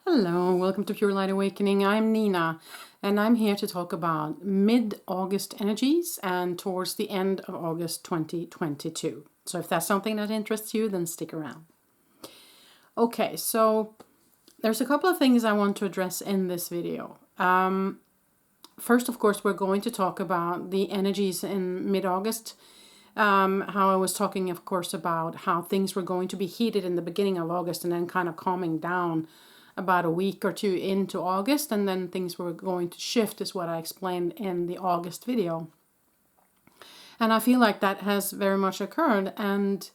Hello, welcome to Pure Light Awakening. I'm Nina, and I'm here to talk about mid-August energies and towards the end of August 2022. So if that's something that interests you, then stick around. Okay, so there's a couple of things I want to address in this video. First, of course, we're going to talk about the energies in mid-August. How I was talking, of course, about how things were going to be heated in the beginning of August and then kind of calming down about a week or two into August, and then things were going to shift, is what I explained in the August video. And I feel like that has very much occurred, and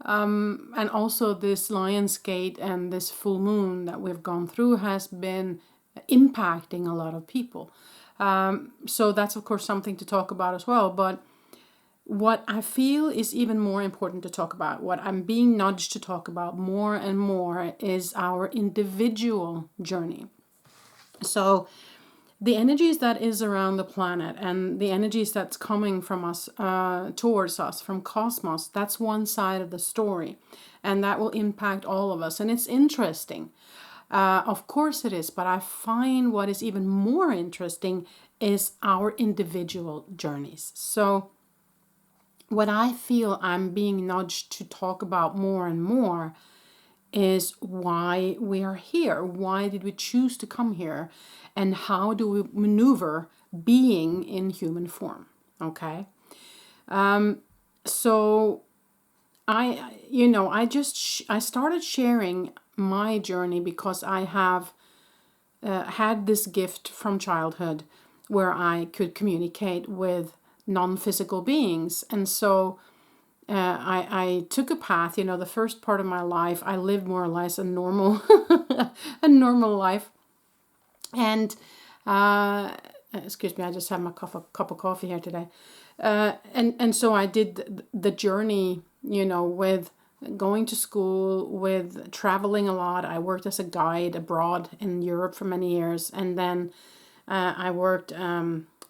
also this Lion's Gate and this full moon that we've gone through has been impacting a lot of people. So that's of course something to talk about as well. But what I feel is even more important to talk about, what I'm being nudged to talk about more and more, is our individual journey. So the energies that is around the planet and the energies that's coming from us, towards us, from cosmos, that's one side of the story. And that will impact all of us. And it's interesting. Of course it is. But I find what is even more interesting is our individual journeys. So what I feel I'm being nudged to talk about more and more is why we are here. Why did we choose to come here? And how do we maneuver being in human form? Okay. So I started sharing my journey because I have had this gift from childhood where I could communicate with non-physical beings. And so I took a path. The first part of my life I lived more or less a normal a normal life. And excuse me, I just had my cup of coffee here today. And so I did the journey, with going to school, with traveling a lot. I worked as a guide abroad in Europe for many years, and then I worked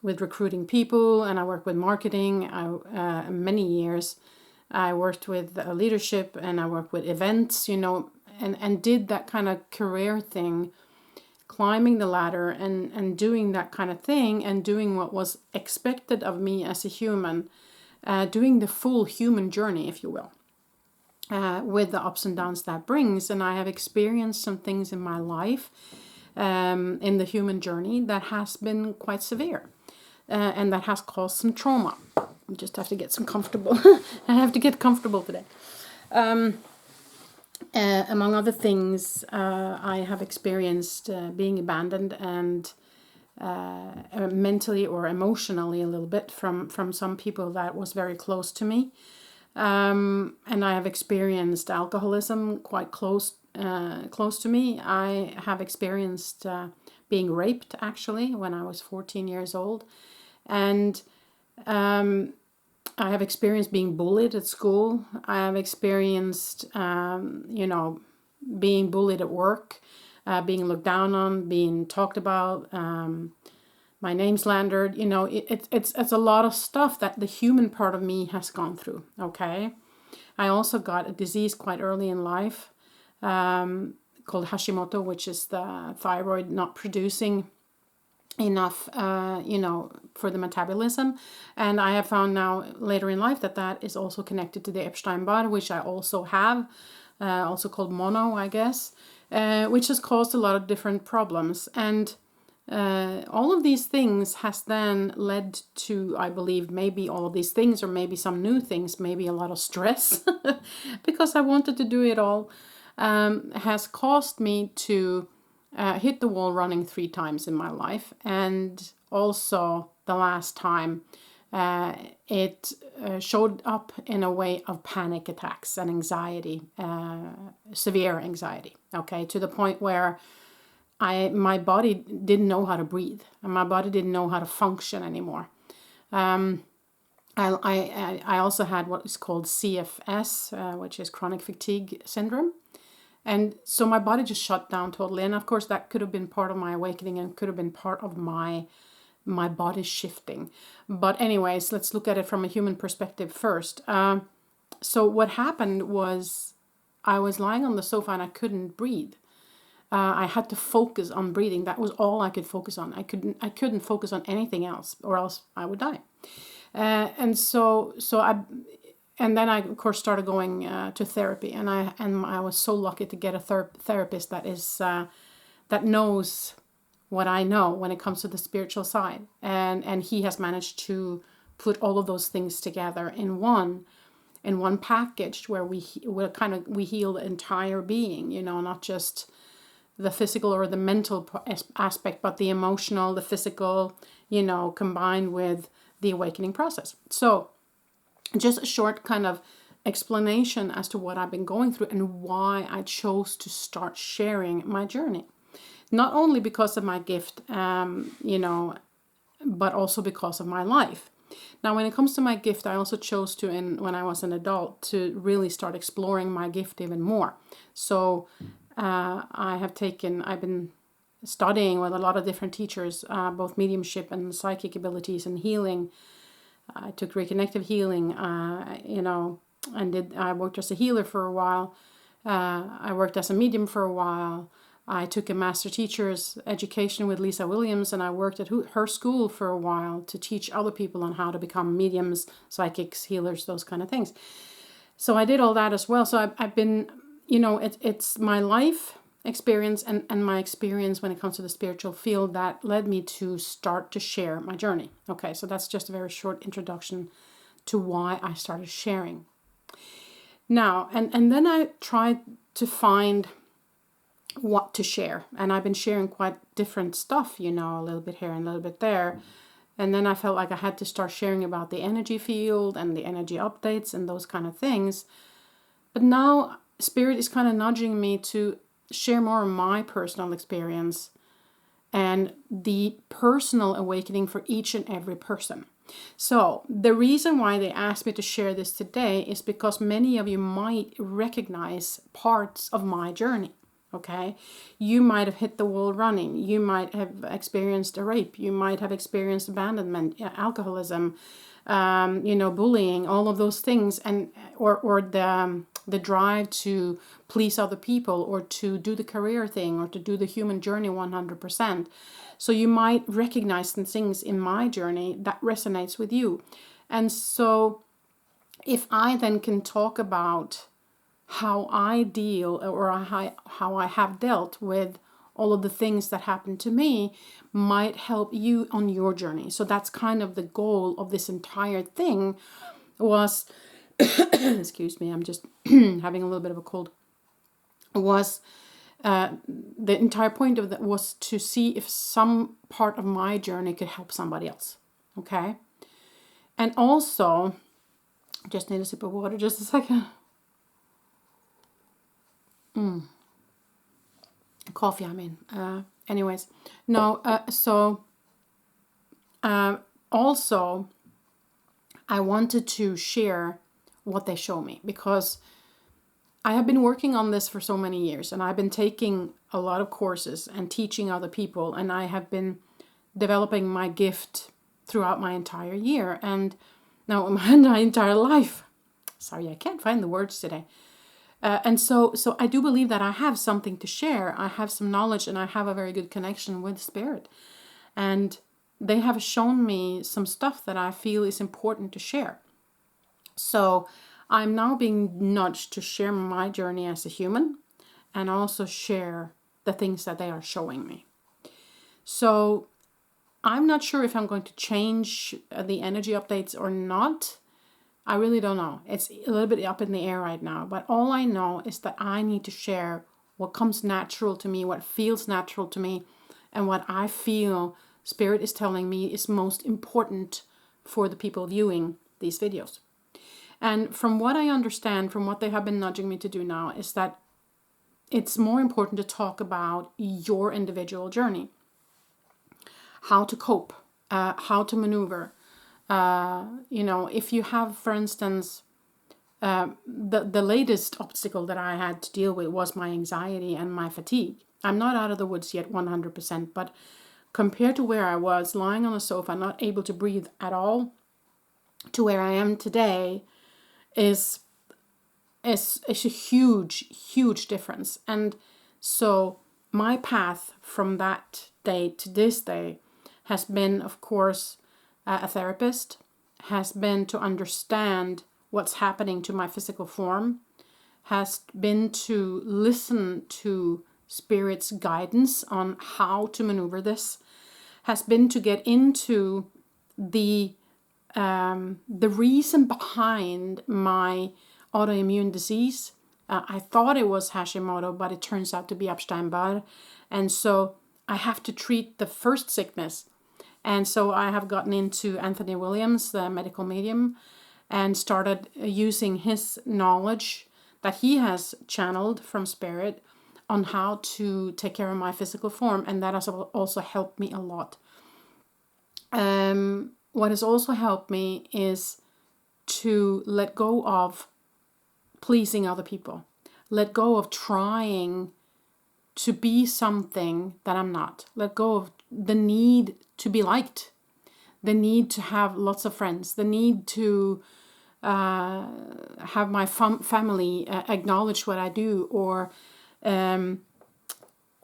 with recruiting people, and I worked with marketing many years. I worked with leadership, and I worked with events, and did that kind of career thing, climbing the ladder and doing that kind of thing, and doing what was expected of me as a human, doing the full human journey, if you will, with the ups and downs that brings. And I have experienced some things in my life, in the human journey, that has been quite severe. And that has caused some trauma. I just have to get some comfortable. I have to get comfortable today. Among other things, I have experienced being abandoned and mentally or emotionally a little bit from some people that was very close to me. And I have experienced alcoholism quite close to me. I have experienced being raped, actually, when I was 14 years old. And I have experienced being bullied at school. I have experienced, being bullied at work, being looked down on, being talked about, my name slandered. It's a lot of stuff that the human part of me has gone through. Okay. I also got a disease quite early in life, called Hashimoto, which is the thyroid not producing enough, for the metabolism. And I have found now later in life that is also connected to the Epstein-Barr, which I also have, also called mono, I guess, which has caused a lot of different problems. And all of these things has then led to, I believe, maybe all of these things, or maybe some new things, maybe a lot of stress, because I wanted to do it all, has caused me to hit the wall running 3 times in my life. And also the last time, it showed up in a way of panic attacks and anxiety, severe anxiety, okay, to the point where my body didn't know how to breathe, and my body didn't know how to function anymore. I also had what is called CFS, which is chronic fatigue syndrome. And so my body just shut down totally. And of course, that could have been part of my awakening and could have been part of my body shifting. But anyways, let's look at it from a human perspective first. So what happened was I was lying on the sofa and I couldn't breathe. I had to focus on breathing. That was all I could focus on. I couldn't focus on anything else, or else I would die. And then I of course started going to therapy, and I was so lucky to get a therapist that knows what I know when it comes to the spiritual side, and he has managed to put all of those things together in one package where we heal the entire being, not just the physical or the mental aspect, but the emotional, the physical, combined with the awakening process. So just a short kind of explanation as to what I've been going through and why I chose to start sharing my journey. Not only because of my gift, but also because of my life. Now, when it comes to my gift, I also chose to, when I was an adult, to really start exploring my gift even more. So I've been studying with a lot of different teachers, both mediumship and psychic abilities and healing. I took reconnective healing, I worked as a healer for a while. I worked as a medium for a while. I took a master teacher's education with Lisa Williams, and I worked at her school for a while to teach other people on how to become mediums, psychics, healers, those kind of things. So I did all that as well. So I've been, it's my life experience and my experience when it comes to the spiritual field that led me to start to share my journey. Okay, so that's just a very short introduction to why I started sharing. Now, and then I tried to find what to share, and I've been sharing quite different stuff, a little bit here and a little bit there. And then I felt like I had to start sharing about the energy field and the energy updates and those kind of things. But now Spirit is kind of nudging me to share more of my personal experience and the personal awakening for each and every person. So the reason why they asked me to share this today is because many of you might recognize parts of my journey. Okay, you might have hit the wall running. You might have experienced a rape. You might have experienced abandonment, alcoholism, bullying, all of those things, and or the drive to please other people, or to do the career thing, or to do the human journey 100%. So you might recognize some things in my journey that resonates with you, and so if I then can talk about how I deal, or how I have dealt with all of the things that happened to me, might help you on your journey. So that's kind of the goal of this entire thing was, excuse me, I'm just having a little bit of a cold, was the entire point of that was to see if some part of my journey could help somebody else. Okay. And also, just need a sip of water, just a second. Coffee, I mean. Anyways, no. Also, I wanted to share what they show me, because I have been working on this for so many years, and I've been taking a lot of courses and teaching other people, and I have been developing my gift throughout my entire year, and now my entire life. Sorry, I can't find the words today. And so I do believe that I have something to share. I have some knowledge, and I have a very good connection with Spirit. And they have shown me some stuff that I feel is important to share. So I'm now being nudged to share my journey as a human, and also share the things that they are showing me. So I'm not sure if I'm going to change the energy updates or not. I really don't know. It's a little bit up in the air right now. But all I know is that I need to share what comes natural to me, what feels natural to me, and what I feel Spirit is telling me is most important for the people viewing these videos. And from what I understand, from what they have been nudging me to do now, is that it's more important to talk about your individual journey. How to cope, how to maneuver. If you have, for instance, the latest obstacle that I had to deal with was my anxiety and my fatigue. I'm not out of the woods yet 100%, but compared to where I was lying on a sofa, not able to breathe at all, to where I am today, is a huge, huge difference. And so my path from that day to this day has been, of course, a therapist, has been to understand what's happening to my physical form, has been to listen to Spirit's guidance on how to maneuver this, has been to get into the reason behind my autoimmune disease. I thought it was Hashimoto, but it turns out to be Epstein-Barr. And so I have to treat the first sickness. And so I have gotten into Anthony Williams, the medical medium, and started using his knowledge that he has channeled from Spirit on how to take care of my physical form. And that has also helped me a lot. What has also helped me is to let go of pleasing other people. Let go of trying to be something that I'm not. Let go of the need to be liked. The need to have lots of friends. The need to have my family acknowledge what I do, or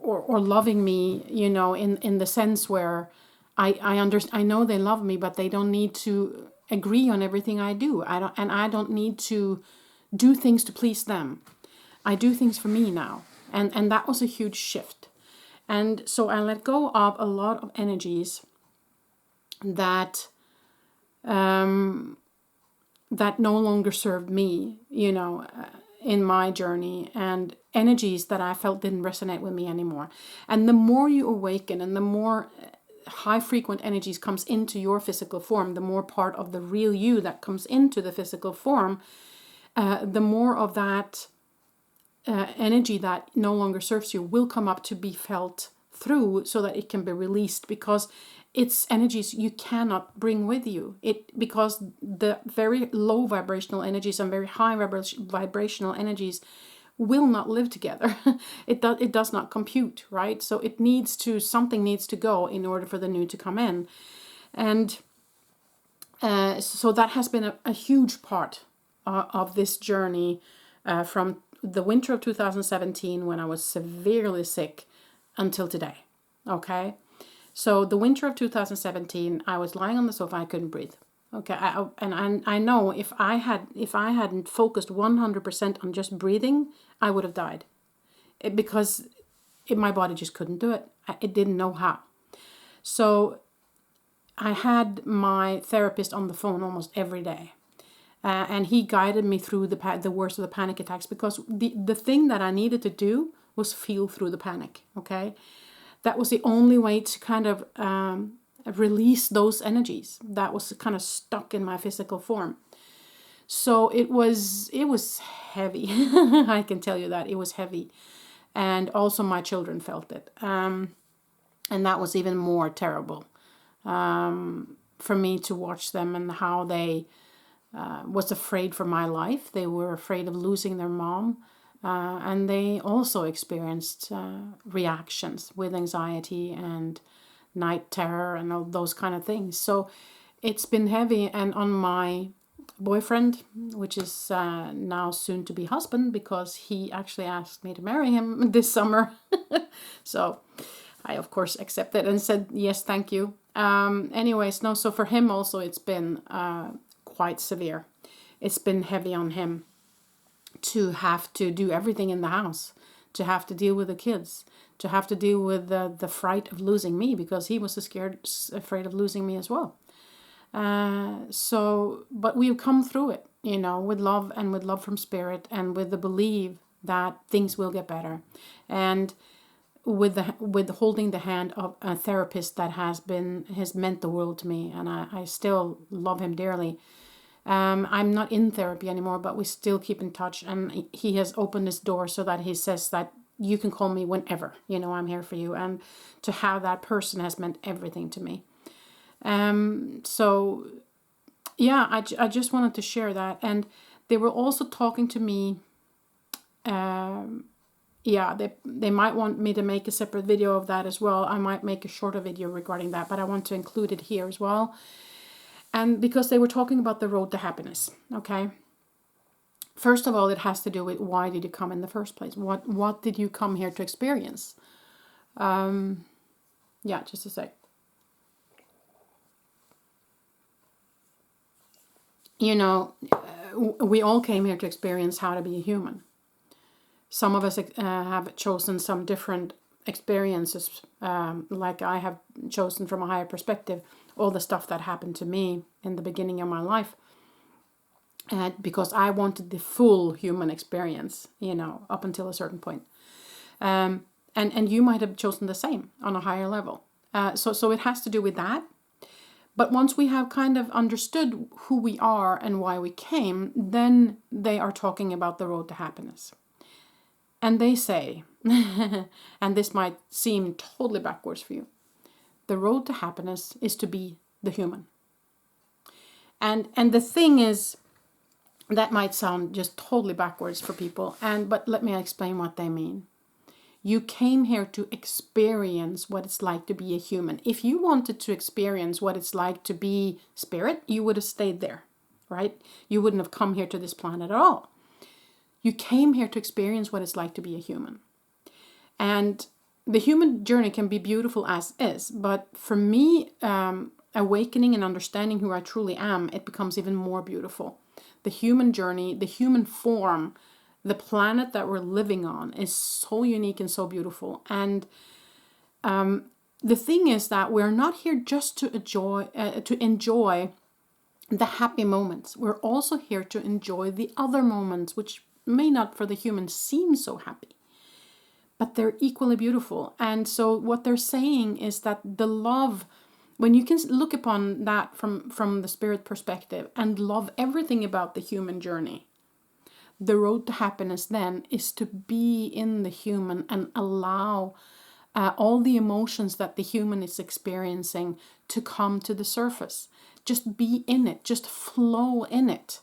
loving me, you know, in the sense where I know they love me, but they don't need to agree on everything I do. I don't need to do things to please them. I do things for me now. And that was a huge shift. And so I let go of a lot of energies that that no longer served me, you know, in my journey, and energies that I felt didn't resonate with me anymore. And the more you awaken and the more high frequent energies comes into your physical form, the more part of the real you that comes into the physical form, the more of that energy that no longer serves you will come up to be felt through, so that it can be released, because it's energies you cannot bring with you. Because the very low vibrational energies and very high vibrational energies will not live together. It does not compute, right? So something needs to go in order for the new to come in. And so that has been a huge part of this journey from the winter of 2017, when I was severely sick, until today. Okay, so the winter of 2017, I was lying on the sofa, I couldn't breathe. Okay, I know if I hadn't focused 100% on just breathing, I would have died, because my body just couldn't do it. It didn't know how. So I had my therapist on the phone almost every day. And he guided me through the worst of the panic attacks, because the thing that I needed to do was feel through the panic, okay? That was the only way to kind of release those energies that was kind of stuck in my physical form. So it was heavy. I can tell you that it was heavy. And also my children felt it. And that was even more terrible for me to watch them, and how they was afraid for my life. They were afraid of losing their mom. And they also experienced reactions with anxiety and night terror and all those kind of things. So it's been heavy. And on my boyfriend, which is now soon to be husband, because he actually asked me to marry him this summer. So I, of course, accepted and said, yes, thank you. So for him also, it's been quite severe. It's been heavy on him to have to do everything in the house, to have to deal with the kids, to have to deal with the fright of losing me, because he was afraid of losing me as well. But we've come through it, you know, with love from Spirit, and with the belief that things will get better, and with holding the hand of a therapist that has meant the world to me, and I still love him dearly. I'm not in therapy anymore, but we still keep in touch, and he has opened his door so that he says that you can call me whenever, you know, I'm here for you. And to have that person has meant everything to me. So yeah, I just wanted to share that. And they were also talking to me. They might want me to make a separate video of that as well. I might make a shorter video regarding that, but I want to include it here as well. And because they were talking about the road to happiness, okay? First of all, it has to do with, why did you come in the first place? What did you come here to experience? Yeah, just a sec. You know, we all came here to experience how to be a human. Some of us have chosen some different experiences, like I have chosen from a higher perspective all the stuff that happened to me in the beginning of my life, because I wanted the full human experience, you know, up until a certain point. And you might have chosen the same on a higher level. So it has to do with that. But once we have kind of understood who we are and why we came, then they are talking about the road to happiness. And they say, and this might seem totally backwards for you, the road to happiness is to be the human. And the thing is, that might sound just totally backwards for people, but let me explain what they mean. You came here to experience what it's like to be a human. If you wanted to experience what it's like to be spirit, you would have stayed there, right? You wouldn't have come here to this planet at all. You came here to experience what it's like to be a human. And the human journey can be beautiful as is, but for me, awakening and understanding who I truly am, it becomes even more beautiful. The human journey, the human form, the planet that we're living on is so unique and so beautiful. And the thing is that we're not here just to enjoy the happy moments. We're also here to enjoy the other moments, which may not for the humans seem so happy, but they're equally beautiful. And so what they're saying is that the love, when you can look upon that from the spirit perspective and love everything about the human journey, the road to happiness then is to be in the human and allow all the emotions that the human is experiencing to come to the surface. Just be in it, just flow in it,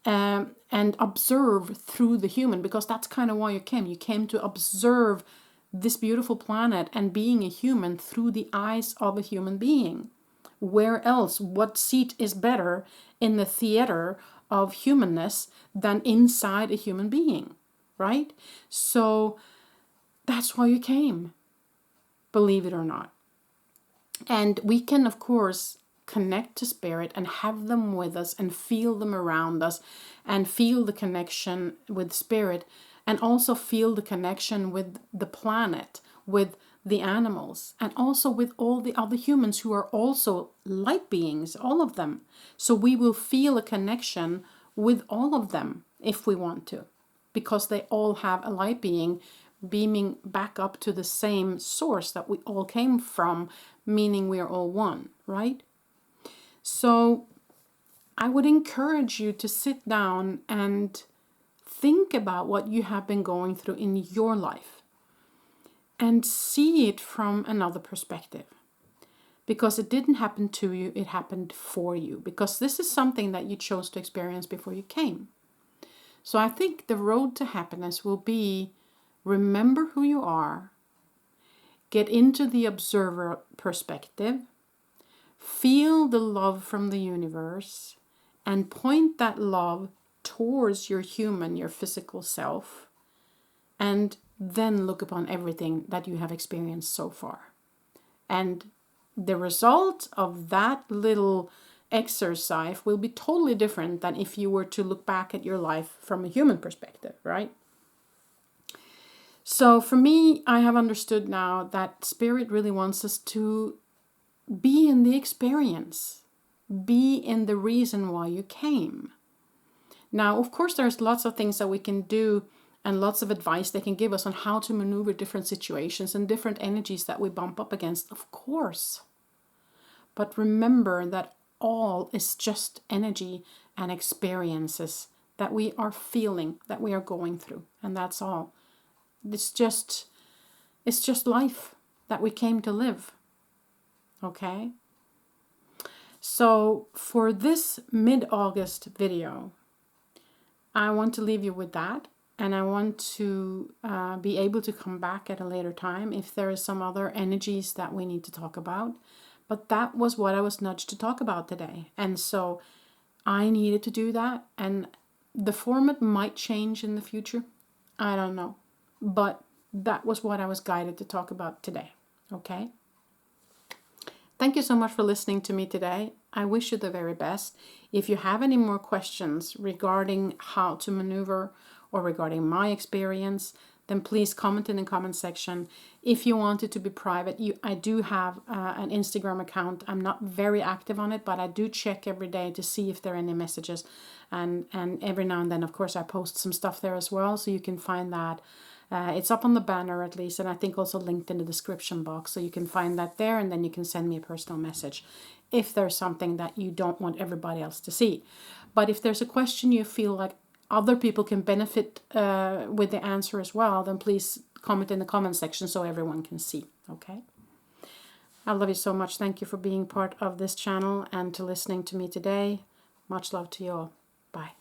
and observe through the human, because that's kind of why you came. You came to observe this beautiful planet and being a human through the eyes of a human being. Where else? What seat is better in the theater of humanness than inside a human being, right? So that's why you came, believe it or not. And we can, of course, connect to spirit and have them with us and feel them around us and feel the connection with spirit, and also feel the connection with the planet, with the animals, and also with all the other humans who are also light beings, all of them. So we will feel a connection with all of them if we want to, because they all have a light being beaming back up to the same source that we all came from, meaning we are all one, right? So I would encourage you to sit down and think about what you have been going through in your life and see it from another perspective. Because it didn't happen to you, it happened for you. Because this is something that you chose to experience before you came. So I think the road to happiness will be, remember who you are, get into the observer perspective, feel the love from the universe, and point that love towards your human, your physical self, and then look upon everything that you have experienced so far. And the result of that little exercise will be totally different than if you were to look back at your life from a human perspective, right? So for me, I have understood now that spirit really wants us to be in the experience, be in the reason why you came. Now, of course, there's lots of things that we can do and lots of advice they can give us on how to maneuver different situations and different energies that we bump up against, of course. But remember that all is just energy and experiences that we are feeling, that we are going through, and that's all. It's just life that we came to live. Okay? So for this mid-August video, I want to leave you with that. And I want to be able to come back at a later time if there is some other energies that we need to talk about. But that was what I was nudged to talk about today. And so I needed to do that. And the format might change in the future. I don't know. But that was what I was guided to talk about today. Okay? Thank you so much for listening to me today. I wish you the very best. If you have any more questions regarding how to maneuver or regarding my experience, then please comment in the comment section. If you want it to be private, I do have an Instagram account. I'm not very active on it, but I do check every day to see if there are any messages. And every now and then, of course, I post some stuff there as well, so you can find that. It's up on the banner at least, and I think also linked in the description box, so you can find that there, and then you can send me a personal message if there's something that you don't want everybody else to see. But if there's a question you feel like other people can benefit with the answer as well, then please comment in the comment section so everyone can see. Okay? I love you so much. Thank you for being part of this channel and to listening to me today. Much love to you all. Bye.